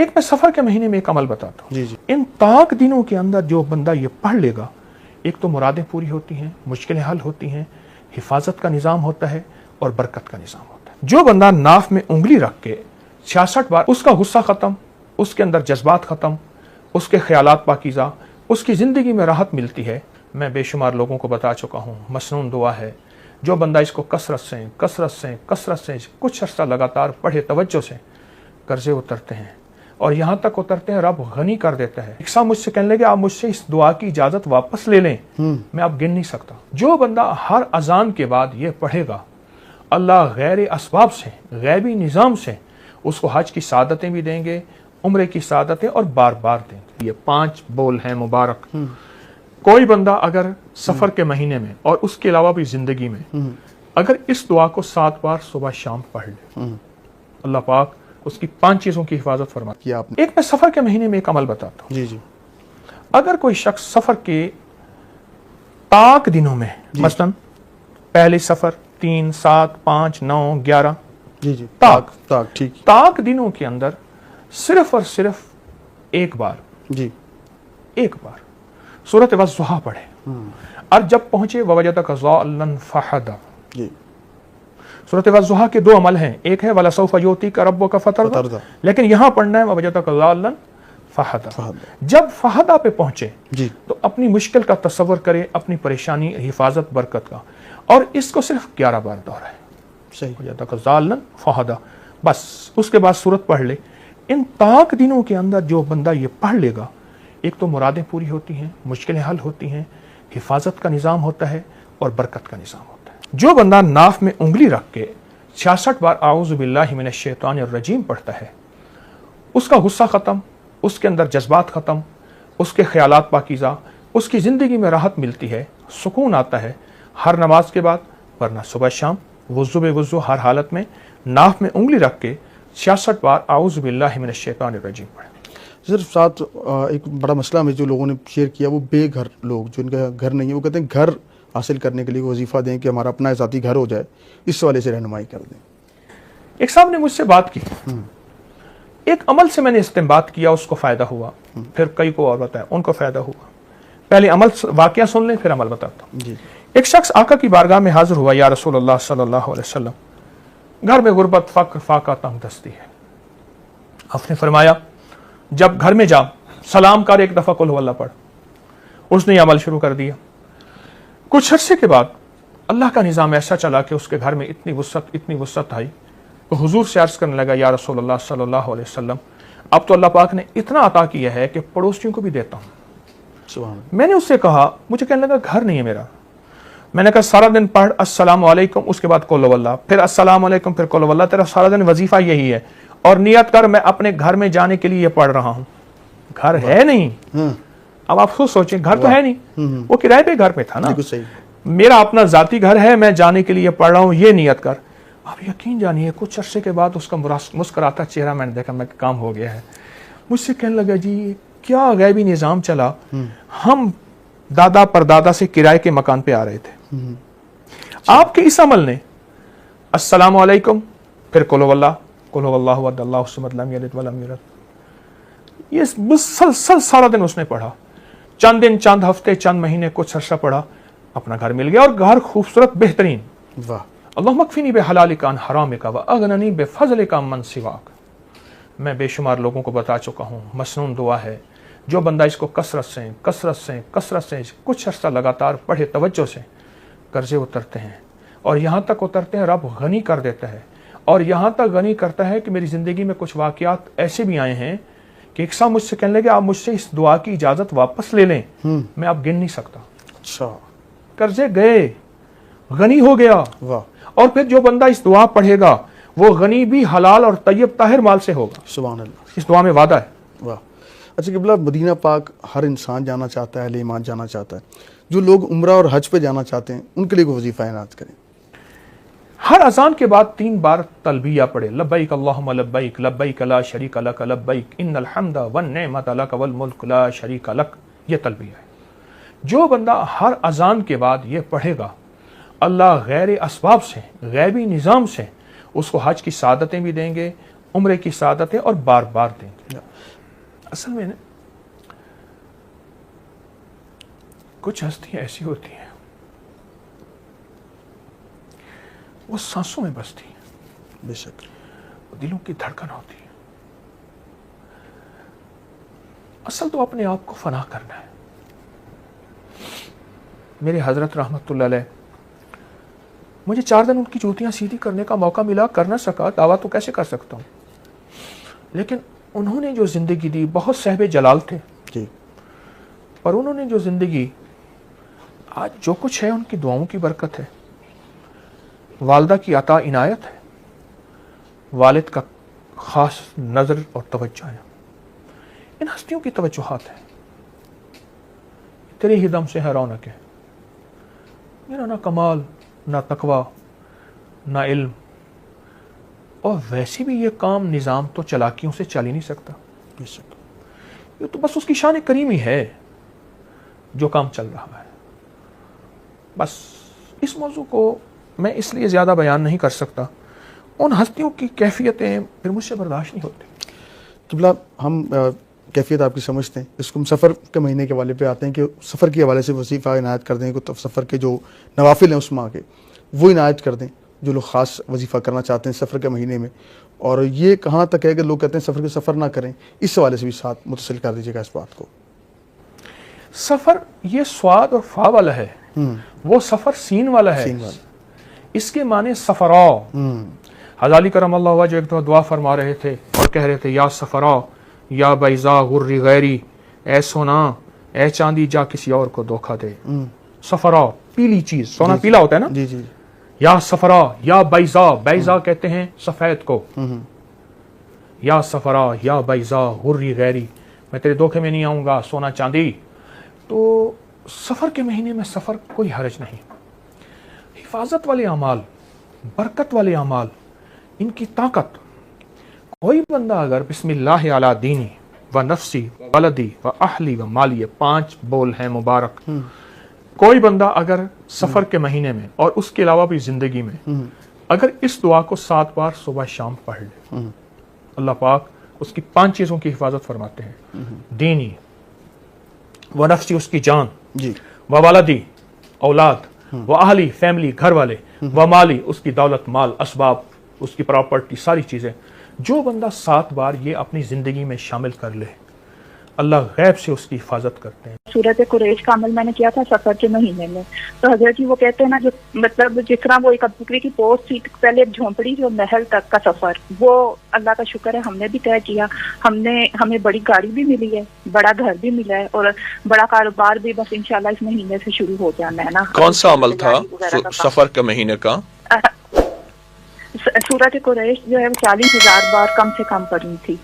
ایک میں سفر کے مہینے میں ایک عمل بتاتا ہوں. ان طاق دنوں کے اندر جو بندہ یہ پڑھ لے گا، ایک تو مرادیں پوری ہوتی ہیں، مشکلیں حل ہوتی ہیں، حفاظت کا نظام ہوتا ہے اور برکت کا نظام ہوتا ہے. جو بندہ ناف میں انگلی رکھ کے 66 بار، اس کا غصہ ختم، اس کے اندر جذبات ختم، اس کے خیالات پاکیزہ، اس کی زندگی میں راحت ملتی ہے. میں بے شمار لوگوں کو بتا چکا ہوں، مسنون دعا ہے. جو بندہ اس کو کثرت سے کچھ عرصہ لگاتار پڑھے، توجہ سے، قرضے اترتے ہیں اور یہاں تک اترتے ہیں رب غنی کر دیتا ہے. ایک صاحب مجھ سے کہنے لگے آپ مجھ سے اس دعا کی اجازت واپس لے لیں، میں اب گن نہیں سکتا. جو بندہ ہر اذان کے بعد یہ پڑھے گا، اللہ غیر اسباب سے، غیبی نظام سے اس کو حج کی سعادتیں بھی دیں گے، عمرے کی سعادتیں اور بار بار دیں گے. یہ 5 بول ہیں مبارک. کوئی بندہ اگر سفر کے مہینے میں اور اس کے علاوہ بھی زندگی میں اگر اس دعا کو 7 بار صبح شام پڑھ لے، اللہ پاک اس کی 5 چیزوں کی حفاظت فرماتی ہے. ایک میں سفر کے مہینے میں ایک عمل بتاتا ہوں. اگر کوئی شخص سفر کے طاق دنوں میں، مثلا پہلے سفر 3، 7، 5، 9، 11 طاق دنوں کے اندر صرف اور صرف ایک بار سورۃ والضحیٰ پڑھے، اور جب پہنچے ووجدک ضالًا فہدیٰ. سورۃ والضحیٰ کے 2 عمل ہیں، ایک ہے وَلَسَوْفَ يُعْطِيكَ رَبُّكَ فَتَرْضَىٰ، لیکن یہاں پڑھنا ہے ووجدک ضالًا فہدیٰ. جب فہدیٰ پہ پہنچے تو اپنی مشکل کا تصور کرے، اپنی پریشانی، حفاظت، برکت کا، اور اس کو صرف 11 بار دہرائے، ووجدک ضالًا فہدیٰ، بس. اس کے بعد سورت پڑھ لے. ان طاق دنوں کے اندر جو بندہ یہ پڑھ لے گا، ایک تو مرادیں پوری ہوتی ہیں، مشکلیں حل ہوتی ہیں، حفاظت کا نظام ہوتا ہے اور برکت کا نظام ہوتا ہے. جو بندہ ناف میں انگلی رکھ کے 66 بار اعوذ باللہ من الشیطان الرجیم پڑھتا ہے، اس کا غصہ ختم، اس کے اندر جذبات ختم، اس کے خیالات پاکیزہ، اس کی زندگی میں راحت ملتی ہے، سکون آتا ہے. ہر نماز کے بعد، ورنہ صبح شام، وضو بے وضو ہر حالت میں ناف میں انگلی رکھ کے 66 بار اعوذ باللہ من الشیطان الرجیم پڑھیں. صرف ساتھ ایک بڑا مسئلہ میں جو لوگوں نے شیئر کیا، وہ بے گھر لوگ، جو ان کا گھر نہیں ہے، وہ کہتے ہیں گھر حاصل کرنے کے لیے وظیفہ دیں کہ ہمارا اپنا ذاتی گھر ہو جائے، اس والے سے رہنمائی کر دیں. ایک صاحب نے مجھ سے بات کی، ایک عمل سے میں نے استنباط کیا، اس کو فائدہ ہوا، پھر کئی کو اور بتایا، ان کو فائدہ ہوا. پہلے عمل واقعہ سن لیں، پھر عمل بتاتا ہوں. ایک شخص آقا کی بارگاہ میں حاضر ہوا، یا رسول اللہ صلی اللہ علیہ وسلم، گھر میں غربت، فقر، فاقہ، تنگ دستی ہے. آپ نے فرمایا جب گھر میں جا، سلام کر، ایک دفعہ قل هو اللہ پڑھ. اس نے یہ عمل شروع کر دیا. کچھ عرصے کے بعد اللہ کا نظام ایسا چلا کہ اس کے گھر میں اتنی وسعت آئی کہ حضور سے عرض کرنے لگا، یا رسول اللہ صلی اللہ علیہ وسلم، اب تو اللہ پاک نے اتنا عطا کیا ہے کہ پڑوسیوں کو بھی دیتا ہوں. میں نے اس سے کہا، مجھے کہنے لگا گھر نہیں ہے میرا. میں نے کہا سارا دن پڑھ السلام علیکم، اس کے بعد قل هو اللہ، پھر السلام علیکم، پھر قل هو اللہ، تیرا سارا دن وظیفہ یہی ہے، اور نیت کر میں اپنے گھر میں جانے کے لیے یہ پڑھ رہا ہوں. گھر ہے نہیں. اب آپ خود سوچیں، گھر تو ہے نہیں، وہ کرائے پہ گھر پہ تھا نا. میرا اپنا ذاتی گھر ہے، میں جانے کے لیے پڑھ رہا ہوں، یہ نیت کر. آپ یقین جانیے کچھ عرصے کے بعد اس کا مسکراتا چہرہ میں نے دیکھا، میں کام ہو گیا ہے. مجھ سے کہنے لگا جی کیا غیبی نظام چلا، ہم دادا پردادا سے کرائے کے مکان پہ آ رہے تھے، آپ کے اس عمل نے السلام علیکم، پھر قل هو اللہ، قل هو اللہ احد اللہ الصمد لم یلد ولم یولد، یہ مسلسل سارا دن اس نے پڑھا. چند دن، چند ہفتے، چند مہینے، کچھ عرصہ پڑھا، اپنا گھر مل گیا، اور گھر خوبصورت، بہترین. اللہم اکفنی بحلالک عن حرامک واغننی بفضلک عمن سواک. میں بے شمار لوگوں کو بتا چکا ہوں، مسنون دعا ہے. جو بندہ اس کو کثرت سے کچھ عرصہ لگاتار پڑھے، توجہ سے، قرضے اترتے ہیں اور یہاں تک اترتے ہیں رب غنی کر دیتا ہے. اور یہاں تک غنی کرتا ہے کہ میری زندگی میں کچھ واقعات ایسے بھی آئے ہیں کہ ایک صاحب مجھ سے کہنے لگے آپ مجھ سے اس دعا کی اجازت واپس لے لیں، میں اب گن نہیں سکتا. اچھا، قرضے گئے، غنی ہو گیا. اور پھر جو بندہ اس دعا پڑھے گا وہ غنی بھی حلال اور طیب طاہر مال سے ہوگا. سبحان اللہ، اس دعا میں وعدہ ہے. واہ. اچھا قبلہ، مدینہ پاک ہر انسان جانا چاہتا ہے، اہل ایمان جانا چاہتا ہے. جو لوگ عمرہ اور حج پہ جانا چاہتے ہیں ان کے لیے کوئی وظیفہ عنایت کریں. ہر اذان کے بعد 3 بار تلبیہ پڑھے، لبیک اللہم لبیک، لبیک لا شریک لک لبیک، ان الحمد والنعمت لک والملک لا شریک لک. یہ تلبیہ ہے. جو بندہ ہر اذان کے بعد یہ پڑھے گا، اللہ غیر اسباب سے، غیبی نظام سے اس کو حج کی سعادتیں بھی دیں گے، عمرے کی سعادتیں اور بار بار دیں گے. اصل میں کچھ ہستیاں ایسی ہوتی ہیں وہ سانسوں میں بستی ہیں, بے شک دلوں کی دھڑکن ہوتی ہے. اصل تو اپنے آپ کو فنا کرنا ہے. میرے حضرت رحمت اللہ علیہ, مجھے 4 دن ان کی جوتیاں سیدھی کرنے کا موقع ملا, کر نہ سکا, دعویٰ تو کیسے کر سکتا ہوں, لیکن انہوں نے جو زندگی دی, بہت صاحب جلال تھے جی, پر انہوں نے جو زندگی, آج جو کچھ ہے ان کی دعاؤں کی برکت ہے, والدہ کی عطا عنایت ہے, والد کا خاص نظر اور توجہ ہے. ان ہستیوں کی توجہات ہیں. تیرے ہی دم سے ہے رونق ہے. میرا نہ کمال, نہ تقوی, نہ علم, اور ویسے بھی یہ کام نظام تو چلاکیوں سے چل ہی نہیں سکتا. بے شک یہ تو بس اس کی شان کریمی ہے جو کام چل رہا ہے. بس اس موضوع کو میں اس لیے زیادہ بیان نہیں کر سکتا, ان ہستیوں کی کیفیتیں پھر مجھ سے برداشت نہیں ہوتی. قبلہ, ہم کیفیت آپ کی سمجھتے ہیں, اس کو ہم سفر کے مہینے کے حوالے پہ آتے ہیں کہ سفر کے حوالے سے وظیفہ عنایت کر دیں, کہ سفر کے جو نوافل ہیں اس ماہ کے وہ عنایت کر دیں, جو لوگ خاص وظیفہ کرنا چاہتے ہیں سفر کے مہینے میں. اور یہ کہاں تک ہے کہ لوگ کہتے ہیں سفر نہ کریں, اس حوالے سے بھی ساتھ متصل کر دیجیے گا اس بات کو. سفر یہ سواد اور فا والا ہے, وہ سفر سین والا ہے. اس کے معنی سفرا. حضالی کرم اللہ وجہ ایک دعا فرما رہے تھے اور کہہ رہے تھے, یا سفرا یا بیضا غری غیری, اے سونا اے چاندی جا کسی اور کو دھوکا دے. سفرا پیلی چیز, سونا پیلا ہوتا ہے نا. جی جی. یا سفرا یا بیضا, بیضا کہتے ہیں سفید کو. یا سفرا یا بیضا غری غیری, میں تیرے دھوکے میں نہیں آؤں گا سونا چاندی. تو سفر کے مہینے میں سفر کوئی حرج نہیں. حفاظت والے اعمال, برکت والے اعمال, ان کی طاقت. کوئی بندہ اگر بسم اللہ علی دینی و نفسی و ولدی و اہلی و مالی, 5 بول ہیں مبارک, کوئی بندہ اگر سفر کے مہینے میں اور اس کے علاوہ بھی زندگی میں اگر اس دعا کو 7 بار صبح شام پڑھ لے, اللہ پاک اس کی 5 چیزوں کی حفاظت فرماتے ہیں. دینی و نفسی, اس کی جان, جی, و ولدی اولاد, و اہلی فیملی گھر والے, و مالی اس کی دولت مال اسباب, اس کی پراپرٹی ساری چیزیں. جو بندہ 7 بار یہ اپنی زندگی میں شامل کر لے, اللہ غیب سے اس کی حفاظت کرتے ہیں. سورت قریش کا عمل میں نے کیا تھا سفر کے مہینے میں, تو حضرت جی وہ کہتے ہیں نا, جو مطلب جس طرح وہ ایک بکری کی پوسٹ تھی, پہلے ایک جھونپڑی جو محل تک کا سفر, وہ اللہ کا شکر ہے ہم نے بھی طے کیا. ہمیں بڑی گاڑی بھی ملی ہے, بڑا گھر بھی ملا ہے, اور بڑا کاروبار بھی بس انشاءاللہ اس مہینے سے شروع ہو جانا ہے نا. کون سا عمل تھا سفر کے مہینے کا؟ سورت قریش جو ہے وہ 40,000 بار کم سے کم پڑھی تھی.